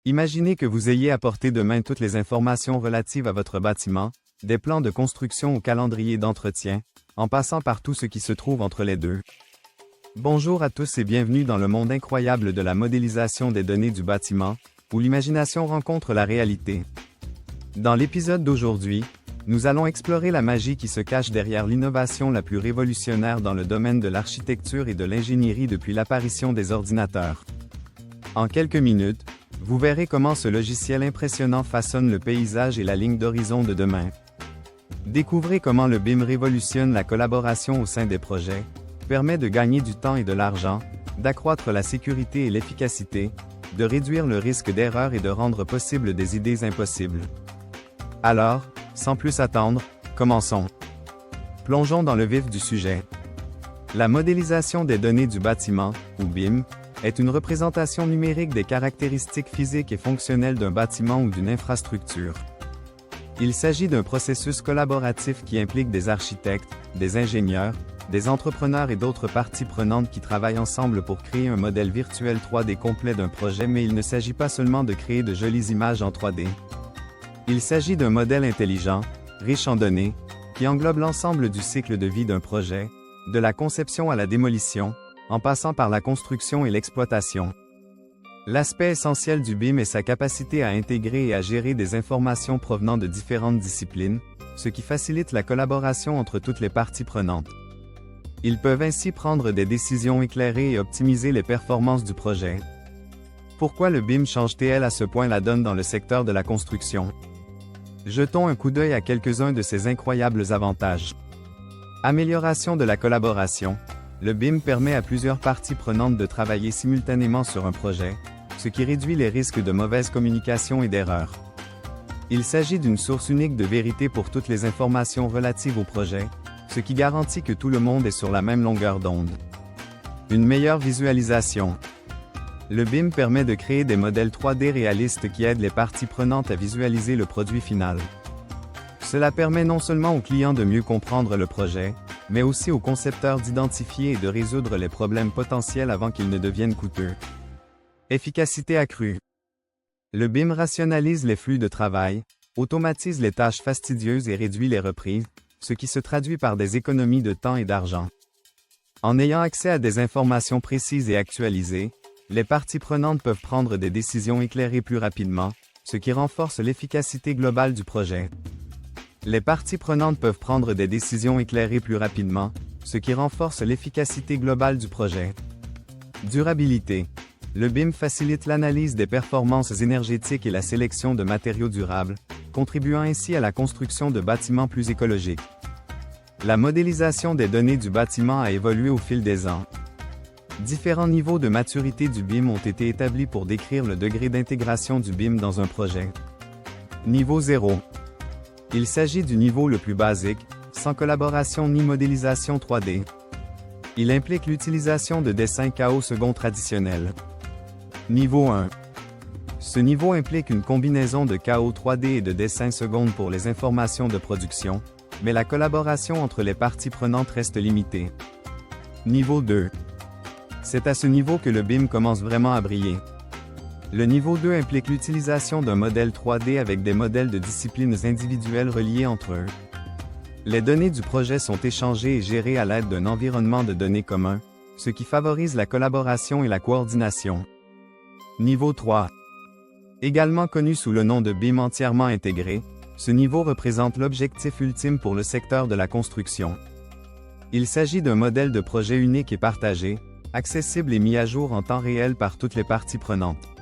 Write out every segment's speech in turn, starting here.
Imaginez que vous ayez à portée de main toutes les informations relatives à votre bâtiment, des plans de construction au calendrier d'entretien, en passant par tout ce qui se trouve entre les deux. Bonjour à tous et bienvenue dans le monde incroyable de la modélisation des données du bâtiment, où l'imagination rencontre la réalité. Dans l'épisode d'aujourd'hui, nous allons explorer la magie qui se cache derrière l'innovation la plus révolutionnaire dans le domaine de l'architecture et de l'ingénierie depuis l'apparition des ordinateurs. En quelques minutes, vous verrez comment ce logiciel impressionnant façonne le paysage et la ligne d'horizon de demain. Découvrez comment le BIM révolutionne la collaboration au sein des projets, permet de gagner du temps et de l'argent, d'accroître la sécurité et l'efficacité, de réduire le risque d'erreur et de rendre possible des idées impossibles. Alors, sans plus attendre, commençons. Plongeons dans le vif du sujet. La modélisation des données du bâtiment, ou BIM, est une représentation numérique des caractéristiques physiques et fonctionnelles d'un bâtiment ou d'une infrastructure. Il s'agit d'un processus collaboratif qui implique des architectes, des ingénieurs, des entrepreneurs et d'autres parties prenantes qui travaillent ensemble pour créer un modèle virtuel 3D complet d'un projet, mais il ne s'agit pas seulement de créer de jolies images en 3D. Il s'agit d'un modèle intelligent, riche en données, qui englobe l'ensemble du cycle de vie d'un projet, de la conception à la démolition, en passant par la construction et l'exploitation. L'aspect essentiel du BIM est sa capacité à intégrer et à gérer des informations provenant de différentes disciplines, ce qui facilite la collaboration entre toutes les parties prenantes. Ils peuvent ainsi prendre des décisions éclairées et optimiser les performances du projet. Pourquoi le BIM change-t-il à ce point la donne dans le secteur de la construction? Jetons un coup d'œil à quelques-uns de ces incroyables avantages. Amélioration de la collaboration. Le BIM permet à plusieurs parties prenantes de travailler simultanément sur un projet, ce qui réduit les risques de mauvaise communication et d'erreurs. Il s'agit d'une source unique de vérité pour toutes les informations relatives au projet, ce qui garantit que tout le monde est sur la même longueur d'onde. Une meilleure visualisation. Le BIM permet de créer des modèles 3D réalistes qui aident les parties prenantes à visualiser le produit final. Cela permet non seulement aux clients de mieux comprendre le projet, mais aussi aux concepteurs d'identifier et de résoudre les problèmes potentiels avant qu'ils ne deviennent coûteux. Efficacité accrue. Le BIM rationalise les flux de travail, automatise les tâches fastidieuses et réduit les reprises, ce qui se traduit par des économies de temps et d'argent. En ayant accès à des informations précises et actualisées, les parties prenantes peuvent prendre des décisions éclairées plus rapidement, ce qui renforce l'efficacité globale du projet. Les parties prenantes peuvent prendre des décisions éclairées plus rapidement, ce qui renforce l'efficacité globale du projet. Durabilité. Le BIM facilite l'analyse des performances énergétiques et la sélection de matériaux durables, contribuant ainsi à la construction de bâtiments plus écologiques. La modélisation des données du bâtiment a évolué au fil des ans. Différents niveaux de maturité du BIM ont été établis pour décrire le degré d'intégration du BIM dans un projet. Niveau 0. Il s'agit du niveau le plus basique, sans collaboration ni modélisation 3D. Il implique l'utilisation de dessins KO second traditionnels. Niveau 1. Ce niveau implique une combinaison de KO 3D et de dessins secondes pour les informations de production, mais la collaboration entre les parties prenantes reste limitée. Niveau 2. C'est à ce niveau que le BIM commence vraiment à briller. Le niveau 2 implique l'utilisation d'un modèle 3D avec des modèles de disciplines individuelles reliés entre eux. Les données du projet sont échangées et gérées à l'aide d'un environnement de données commun, ce qui favorise la collaboration et la coordination. Niveau 3. Également connu sous le nom de BIM entièrement intégré, ce niveau représente l'objectif ultime pour le secteur de la construction. Il s'agit d'un modèle de projet unique et partagé, accessible et mis à jour en temps réel par toutes les parties prenantes.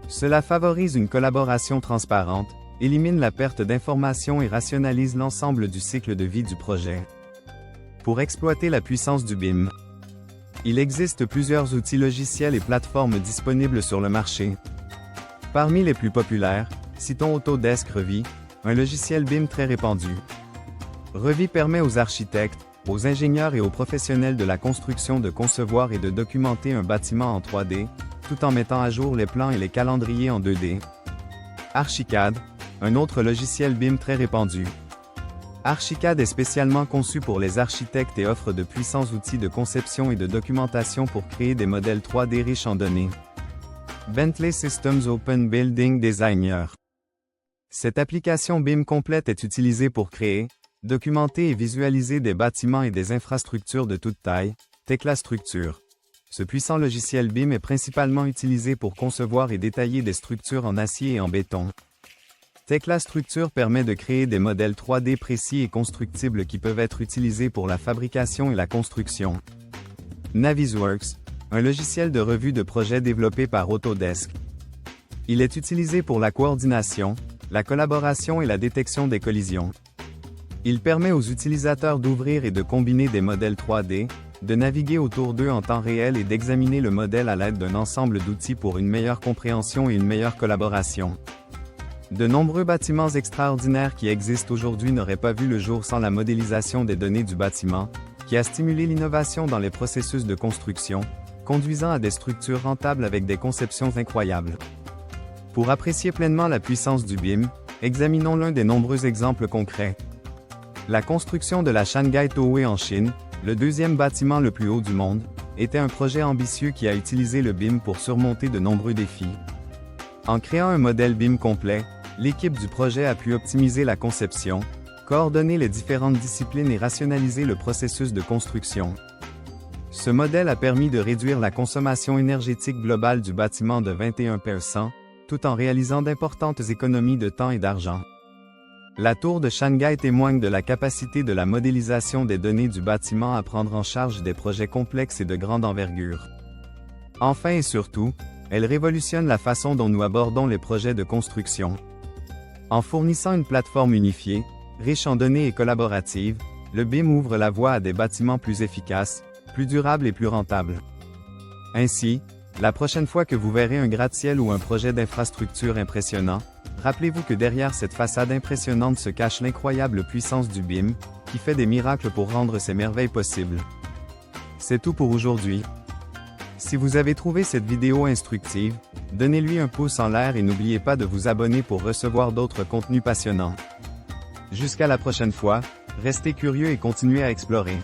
Cela favorise une collaboration transparente, élimine la perte d'informations et rationalise l'ensemble du cycle de vie du projet. Pour exploiter la puissance du BIM, il existe plusieurs outils logiciels et plateformes disponibles sur le marché. Parmi les plus populaires, citons Autodesk Revit, un logiciel BIM très répandu. Revit permet aux architectes, aux ingénieurs et aux professionnels de la construction de concevoir et de documenter un bâtiment en 3D, tout en mettant à jour les plans et les calendriers en 2D. Archicad, un autre logiciel BIM très répandu. Archicad est spécialement conçu pour les architectes et offre de puissants outils de conception et de documentation pour créer des modèles 3D riches en données. Bentley Systems Open Building Designer. Cette application BIM complète est utilisée pour créer, documenter et visualiser des bâtiments et des infrastructures de toute taille, Tekla Structure. Ce puissant logiciel BIM est principalement utilisé pour concevoir et détailler des structures en acier et en béton. Tekla Structure permet de créer des modèles 3D précis et constructibles qui peuvent être utilisés pour la fabrication et la construction. Navisworks, un logiciel de revue de projet développé par Autodesk. Il est utilisé pour la coordination, la collaboration et la détection des collisions. Il permet aux utilisateurs d'ouvrir et de combiner des modèles 3D, de naviguer autour d'eux en temps réel et d'examiner le modèle à l'aide d'un ensemble d'outils pour une meilleure compréhension et une meilleure collaboration. De nombreux bâtiments extraordinaires qui existent aujourd'hui n'auraient pas vu le jour sans la modélisation des données du bâtiment, qui a stimulé l'innovation dans les processus de construction, conduisant à des structures rentables avec des conceptions incroyables. Pour apprécier pleinement la puissance du BIM, examinons l'un des nombreux exemples concrets. La construction de la Shanghai Tower en Chine, le deuxième bâtiment le plus haut du monde, était un projet ambitieux qui a utilisé le BIM pour surmonter de nombreux défis. En créant un modèle BIM complet, l'équipe du projet a pu optimiser la conception, coordonner les différentes disciplines et rationaliser le processus de construction. Ce modèle a permis de réduire la consommation énergétique globale du bâtiment de 21%, tout en réalisant d'importantes économies de temps et d'argent. La tour de Shanghai témoigne de la capacité de la modélisation des données du bâtiment à prendre en charge des projets complexes et de grande envergure. Enfin et surtout, elle révolutionne la façon dont nous abordons les projets de construction. En fournissant une plateforme unifiée, riche en données et collaborative, le BIM ouvre la voie à des bâtiments plus efficaces, plus durables et plus rentables. Ainsi, la prochaine fois que vous verrez un gratte-ciel ou un projet d'infrastructure impressionnant, rappelez-vous que derrière cette façade impressionnante se cache l'incroyable puissance du BIM, qui fait des miracles pour rendre ces merveilles possibles. C'est tout pour aujourd'hui. Si vous avez trouvé cette vidéo instructive, donnez-lui un pouce en l'air et n'oubliez pas de vous abonner pour recevoir d'autres contenus passionnants. Jusqu'à la prochaine fois, restez curieux et continuez à explorer.